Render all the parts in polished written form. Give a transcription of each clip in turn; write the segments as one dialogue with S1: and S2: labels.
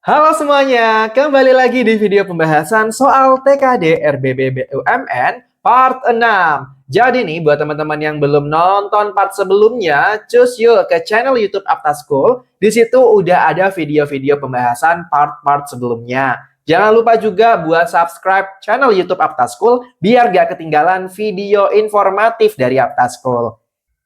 S1: Halo semuanya, kembali lagi di video pembahasan soal TKD RBB BUMN part 6. Jadi nih, buat teman-teman yang belum nonton part sebelumnya, cus yuk ke channel YouTube Apta School. Di situ udah ada video-video pembahasan part-part sebelumnya. Jangan lupa juga buat subscribe channel YouTube Apta School biar gak ketinggalan video informatif dari Apta School.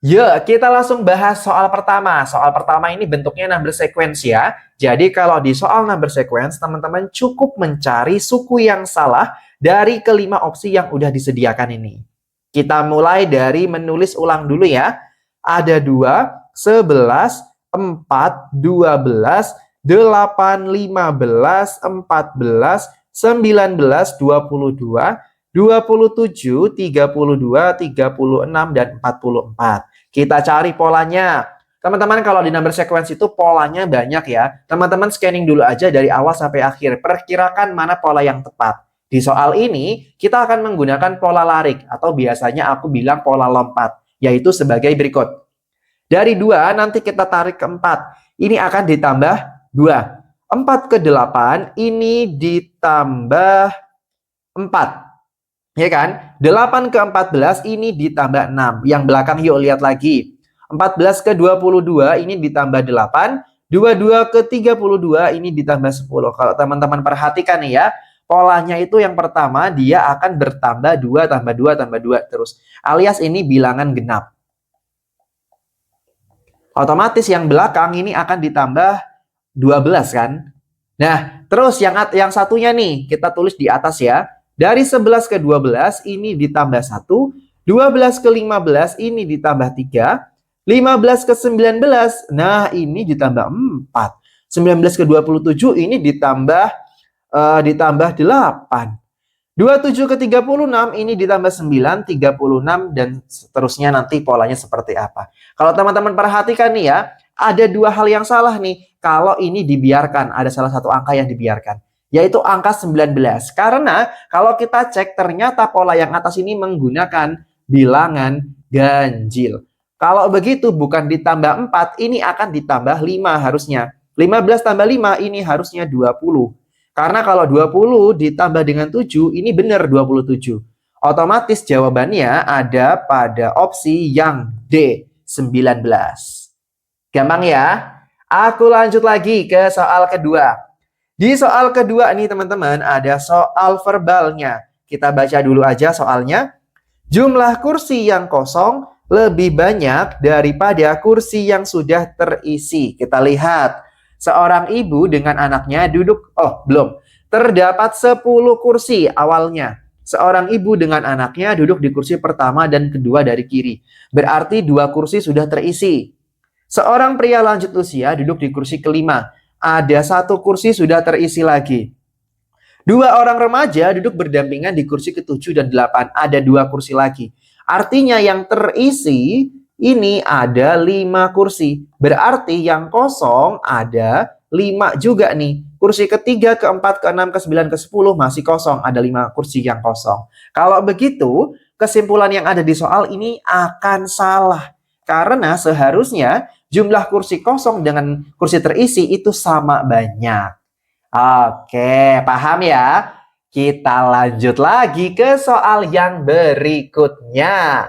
S1: Yuk, kita langsung bahas soal pertama. Soal pertama ini bentuknya number sequence ya. Jadi kalau di soal number sequence, teman-teman cukup mencari suku yang salah dari kelima opsi yang udah disediakan ini. Kita mulai dari menulis ulang dulu ya. Ada 2, 11, 4, 12, 8, 15, 14, 19, 22, 27, 32, 36, dan 44. Kita cari polanya. Teman-teman kalau di number sequence itu polanya banyak ya. Teman-teman scanning dulu aja dari awal sampai akhir. Perkirakan mana pola yang tepat. Di soal ini, kita akan menggunakan pola larik atau biasanya aku bilang pola lompat, yaitu sebagai berikut. Dari 2 nanti kita tarik ke 4. Ini akan ditambah 2. 4 ke 8 ini ditambah 4. Ya kan? 8 ke 14 ini ditambah 6. Yang belakang yuk lihat lagi. 14 ke 22 ini ditambah 8. 22 ke 32 ini ditambah 10. Kalau teman-teman perhatikan nih ya, polanya itu yang pertama dia akan bertambah 2 tambah 2 tambah 2 terus. Alias ini bilangan genap. Otomatis yang belakang ini akan ditambah 12 kan? Nah, terus yang satunya nih kita tulis di atas ya. Dari 11 ke 12 ini ditambah 1, 12 ke 15 ini ditambah 3, 15 ke 19, nah ini ditambah 4. 19 ke 27 ini ditambah 8. 27 ke 36 ini ditambah 9, 36, dan seterusnya nanti polanya seperti apa. Kalau teman-teman perhatikan nih ya, ada dua hal yang salah nih. Kalau ini dibiarkan, ada salah satu angka yang dibiarkan, yaitu angka 19. Karena kalau kita cek ternyata pola yang atas ini menggunakan bilangan ganjil. Kalau begitu bukan ditambah 4, ini akan ditambah 5 harusnya. 15 tambah 5 ini harusnya 20. Karena kalau 20 ditambah dengan 7 ini benar 27. Otomatis jawabannya ada pada opsi yang D, 19. Gampang ya? Aku lanjut lagi ke soal kedua. Di soal kedua nih teman-teman ada soal verbalnya. Kita baca dulu aja soalnya. Jumlah kursi yang kosong lebih banyak daripada kursi yang sudah terisi. Kita lihat. Seorang ibu dengan anaknya duduk, belum. Terdapat 10 kursi awalnya. Seorang ibu dengan anaknya duduk di kursi pertama dan kedua dari kiri. Berarti 2 kursi sudah terisi. Seorang pria lanjut usia duduk di kursi kelima. Ada 1 kursi sudah terisi lagi. 2 orang remaja duduk berdampingan di kursi ke-7 dan 8. Ada 2 kursi lagi. Artinya yang terisi ini ada 5 kursi. Berarti yang kosong ada 5 juga nih. Kursi ke-3, ke-4, ke-6, ke-9, ke-10 masih kosong. Ada 5 kursi yang kosong. Kalau begitu, kesimpulan yang ada di soal ini akan salah. Karena seharusnya jumlah kursi kosong dengan kursi terisi itu sama banyak. Oke, paham ya? Kita lanjut lagi ke soal yang berikutnya.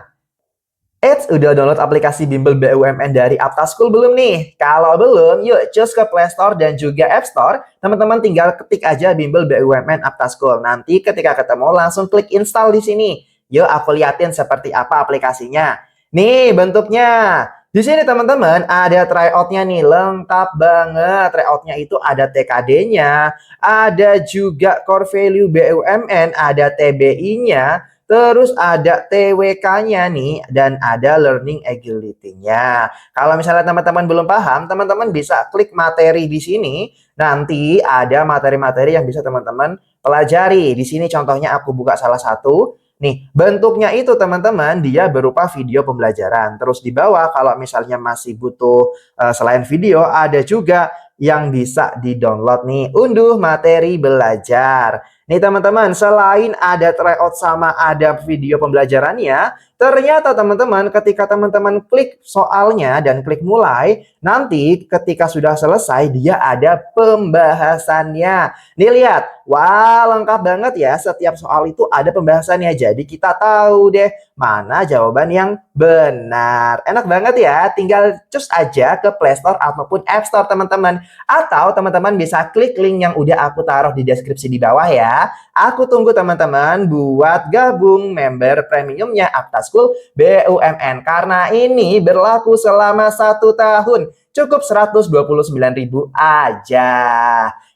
S1: Udah download aplikasi Bimbel BUMN dari Apta School belum nih? Kalau belum, yuk cus ke Play Store dan juga App Store. Teman-teman tinggal ketik aja Bimbel BUMN Apta School. Nanti ketika ketemu langsung klik install di sini. Yuk aku liatin seperti apa aplikasinya. Nih bentuknya. Di sini teman-teman ada tryout-nya nih, lengkap banget. Tryout-nya itu ada TKD-nya, ada juga core value BUMN, ada TBI-nya, terus ada TWK-nya nih, dan ada learning agility-nya. Kalau misalnya teman-teman belum paham, teman-teman bisa klik materi di sini. Nanti ada materi-materi yang bisa teman-teman pelajari. Di sini contohnya aku buka salah satu. Nih, bentuknya itu teman-teman dia berupa video pembelajaran. Terus di bawah kalau misalnya masih butuh selain video ada juga yang bisa di-download nih. Unduh materi belajar. Nih teman-teman, selain ada tryout sama ada video pembelajarannya, ternyata teman-teman ketika teman-teman klik soalnya dan klik mulai, nanti ketika sudah selesai dia ada pembahasannya. Nih lihat, wah lengkap banget ya, setiap soal itu ada pembahasannya. Jadi kita tahu deh mana jawaban yang benar. Enak banget ya, tinggal cus aja ke Play Store ataupun App Store teman-teman. Atau teman-teman bisa klik link yang udah aku taruh di deskripsi di bawah ya. Aku tunggu teman-teman buat gabung member premiumnya Aptaschool BUMN. Karena ini berlaku selama 1 tahun. Cukup 129.000 aja.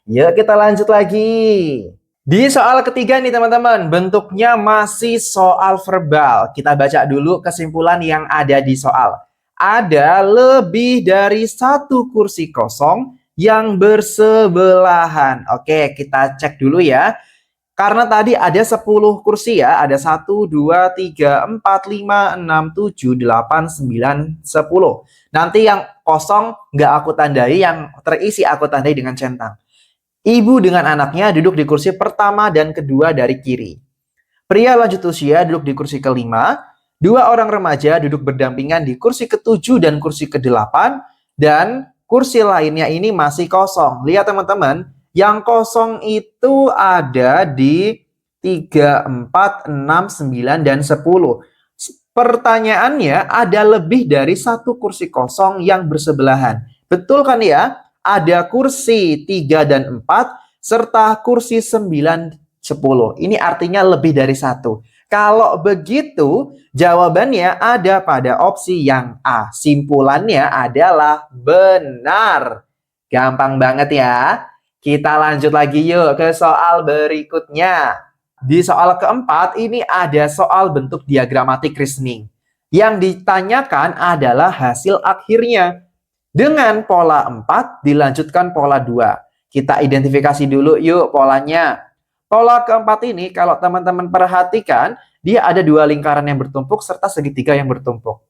S1: Yuk kita lanjut lagi. Di soal ketiga nih teman-teman, bentuknya masih soal verbal. Kita baca dulu kesimpulan yang ada di soal. Ada lebih dari 1 kursi kosong yang bersebelahan. Oke, kita cek dulu ya. Karena tadi ada 10 kursi ya. Ada 1, 2, 3, 4, 5, 6, 7, 8, 9, 10. Nanti yang kosong nggak aku tandai, yang terisi aku tandai dengan centang. Ibu dengan anaknya duduk di kursi pertama dan kedua dari kiri. Pria lanjut usia duduk di kursi kelima. 2 orang remaja duduk berdampingan di kursi ke-7 dan kursi ke-8. Dan kursi lainnya ini masih kosong. Lihat teman-teman, yang kosong itu ada di 3, 4, 6, 9, dan 10. Pertanyaannya, ada lebih dari 1 kursi kosong yang bersebelahan. Betul kan ya? Ada kursi 3 dan 4, serta kursi 9, 10. Ini artinya lebih dari 1. Kalau begitu, jawabannya ada pada opsi yang A. Simpulannya adalah benar. Gampang banget ya. Kita lanjut lagi yuk ke soal berikutnya. Di soal keempat, ini ada soal bentuk diagramatik reasoning. Yang ditanyakan adalah hasil akhirnya. Dengan pola 4 dilanjutkan pola 2. Kita identifikasi dulu yuk polanya. Pola keempat ini kalau teman-teman perhatikan, dia ada 2 lingkaran yang bertumpuk serta segitiga yang bertumpuk.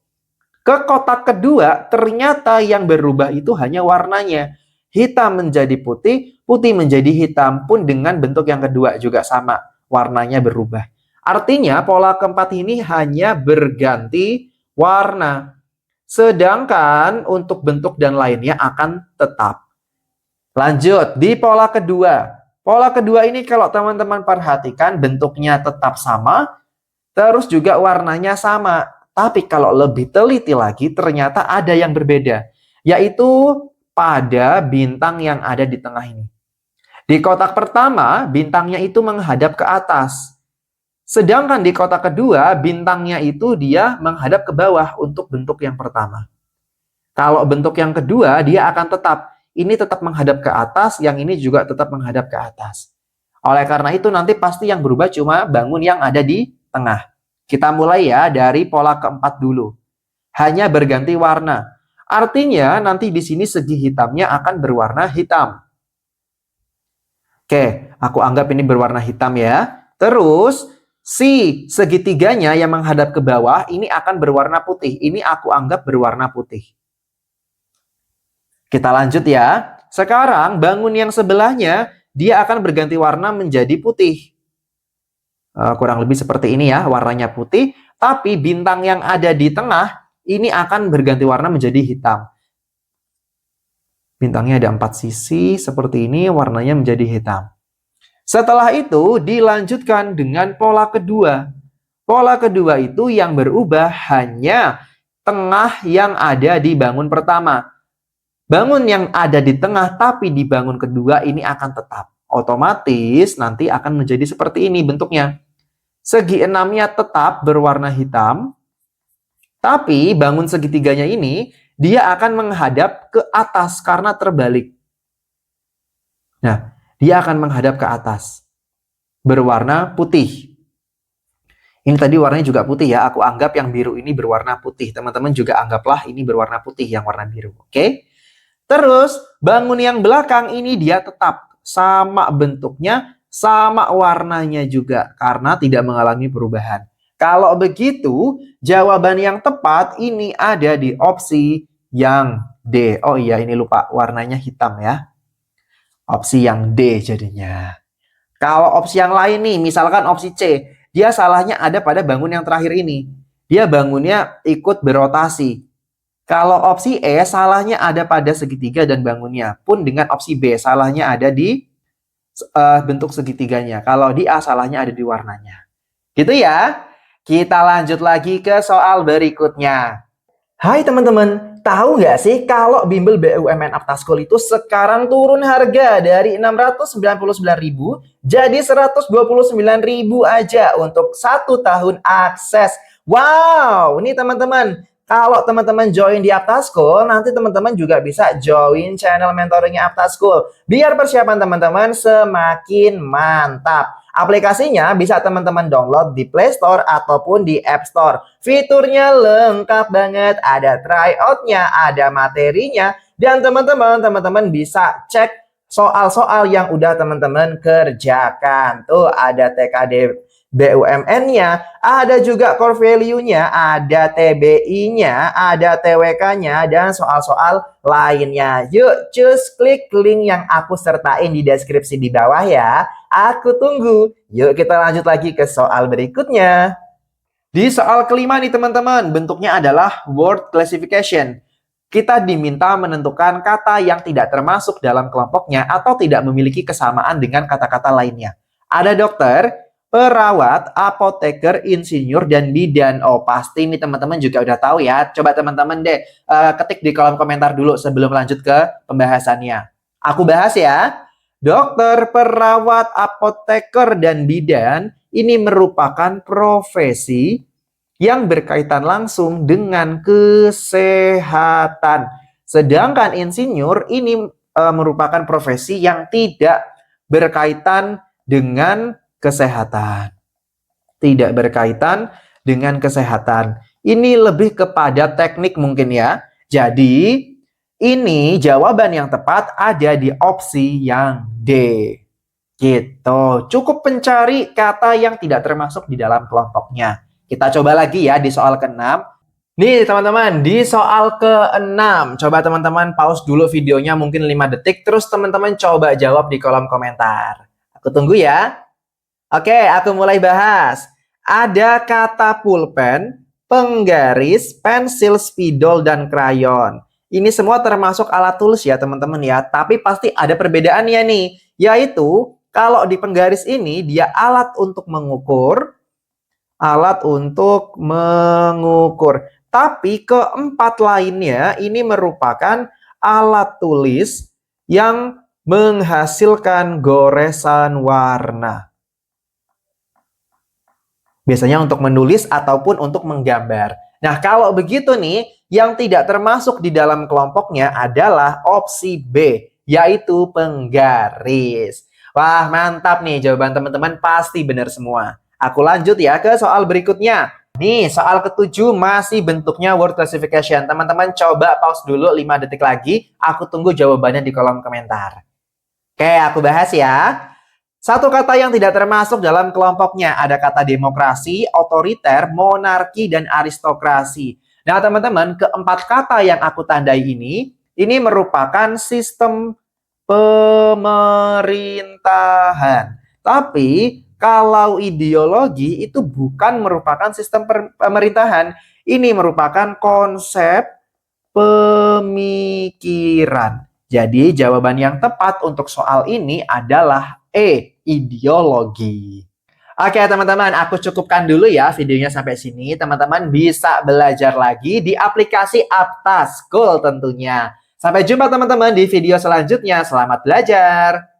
S1: Ke kotak kedua, ternyata yang berubah itu hanya warnanya. Hitam menjadi putih, putih menjadi hitam. Pun dengan bentuk yang kedua juga sama. Warnanya berubah. Artinya pola keempat ini hanya berganti warna. Sedangkan untuk bentuk dan lainnya akan tetap. Lanjut, di pola kedua. Pola kedua ini kalau teman-teman perhatikan bentuknya tetap sama, terus juga warnanya sama. Tapi kalau lebih teliti lagi ternyata ada yang berbeda. Yaitu pada bintang yang ada di tengah ini. Di kotak pertama, bintangnya itu menghadap ke atas. Sedangkan di kotak kedua, bintangnya itu dia menghadap ke bawah untuk bentuk yang pertama. Kalau bentuk yang kedua, dia akan tetap. Ini tetap menghadap ke atas, yang ini juga tetap menghadap ke atas. Oleh karena itu, nanti pasti yang berubah cuma bangun yang ada di tengah. Kita mulai ya dari pola keempat dulu. Hanya berganti warna. Artinya, nanti di sini segi hitamnya akan berwarna hitam. Oke, aku anggap ini berwarna hitam ya. Terus, si segitiganya yang menghadap ke bawah ini akan berwarna putih. Ini aku anggap berwarna putih. Kita lanjut ya. Sekarang bangun yang sebelahnya dia akan berganti warna menjadi putih. Kurang lebih seperti ini ya, warnanya putih. Tapi bintang yang ada di tengah ini akan berganti warna menjadi hitam. Bintangnya ada 4 sisi seperti ini, warnanya menjadi hitam. Setelah itu dilanjutkan dengan pola kedua. Pola kedua itu yang berubah hanya tengah yang ada di bangun pertama. Bangun yang ada di tengah tapi di bangun kedua ini akan tetap. Otomatis nanti akan menjadi seperti ini bentuknya. Segi enamnya tetap berwarna hitam. Tapi bangun segitiganya ini dia akan menghadap ke atas karena terbalik. Nah, dia akan menghadap ke atas. Berwarna putih. Ini tadi warnanya juga putih ya. Aku anggap yang biru ini berwarna putih. Teman-teman juga anggaplah ini berwarna putih yang warna biru. Oke? Terus, bangun yang belakang ini dia tetap sama bentuknya, sama warnanya juga. Karena tidak mengalami perubahan. Kalau begitu, jawaban yang tepat ini ada di opsi yang D. Oh iya, ini lupa. Warnanya hitam ya. Opsi yang D jadinya. Kalau opsi yang lain nih, misalkan opsi C, dia salahnya ada pada bangun yang terakhir ini. Dia bangunnya ikut berotasi. Kalau opsi E, salahnya ada pada segitiga dan bangunnya. Pun dengan opsi B, salahnya ada di bentuk segitiganya. Kalau di A, salahnya ada di warnanya. Gitu ya. Kita lanjut lagi ke soal berikutnya. Hai teman-teman, tahu nggak sih kalau bimbel BUMN Aptaskul itu sekarang turun harga dari 699.000 jadi 129.000 aja untuk 1 tahun akses. Wow, ini teman-teman, kalau teman-teman join di Aptaskul, nanti teman-teman juga bisa join channel mentoringnya Aptaskul. Biar persiapan teman-teman semakin mantap. Aplikasinya bisa teman-teman download di Play Store ataupun di App Store. Fiturnya lengkap banget, ada tryout-nya, ada materinya, dan teman-teman bisa cek soal-soal yang udah teman-teman kerjakan. Tuh ada TKD BUMN-nya, ada juga core value-nya, ada TBI-nya, ada TWK-nya, dan soal-soal lainnya. Yuk, cus klik link yang aku sertain di deskripsi di bawah ya. Aku tunggu. Yuk kita lanjut lagi ke soal berikutnya. Di soal kelima nih teman-teman, bentuknya adalah word classification. Kita diminta menentukan kata yang tidak termasuk dalam kelompoknya atau tidak memiliki kesamaan dengan kata-kata lainnya. Ada dokter, perawat, apoteker, insinyur, dan bidan. Oh, pasti nih teman-teman juga udah tahu ya. Coba teman-teman deh ketik di kolom komentar dulu sebelum lanjut ke pembahasannya. Aku bahas ya. Dokter, perawat, apoteker, dan bidan ini merupakan profesi yang berkaitan langsung dengan kesehatan. Sedangkan insinyur ini merupakan profesi yang tidak berkaitan dengan kesehatan. Tidak berkaitan dengan kesehatan. Ini lebih kepada teknik mungkin ya. Jadi ini jawaban yang tepat ada di opsi yang D. Gitu. Cukup mencari kata yang tidak termasuk di dalam kelompoknya. Kita coba lagi ya di soal ke-6. Nih teman-teman, di soal ke-6. Coba teman-teman pause dulu videonya mungkin 5 detik. Terus teman-teman coba jawab di kolom komentar. Aku tunggu ya. Oke, aku mulai bahas. Ada kata pulpen, penggaris, pensil, spidol, dan krayon. Ini semua termasuk alat tulis ya teman-teman ya. Tapi pasti ada perbedaannya nih. Yaitu kalau di penggaris ini dia alat untuk mengukur. Alat untuk mengukur. Tapi keempat lainnya ini merupakan alat tulis yang menghasilkan goresan warna. Biasanya untuk menulis ataupun untuk menggambar. Nah, kalau begitu nih, yang tidak termasuk di dalam kelompoknya adalah opsi B, yaitu penggaris. Wah, mantap nih jawaban teman-teman pasti benar semua. Aku lanjut ya ke soal berikutnya. Nih, soal ke-7 masih bentuknya word classification. Teman-teman coba pause dulu 5 detik lagi. Aku tunggu jawabannya di kolom komentar. Oke, aku bahas ya. Satu kata yang tidak termasuk dalam kelompoknya ada kata demokrasi, otoriter, monarki, dan aristokrasi. Nah, teman-teman, keempat kata yang aku tandai ini merupakan sistem pemerintahan. Tapi, kalau ideologi itu bukan merupakan sistem pemerintahan. Ini merupakan konsep pemikiran. Jadi, jawaban yang tepat untuk soal ini adalah E, ideologi. Oke teman-teman, aku cukupkan dulu ya videonya sampai sini. Teman-teman bisa belajar lagi di aplikasi Aptaskul tentunya. Sampai jumpa teman-teman di video selanjutnya. Selamat belajar!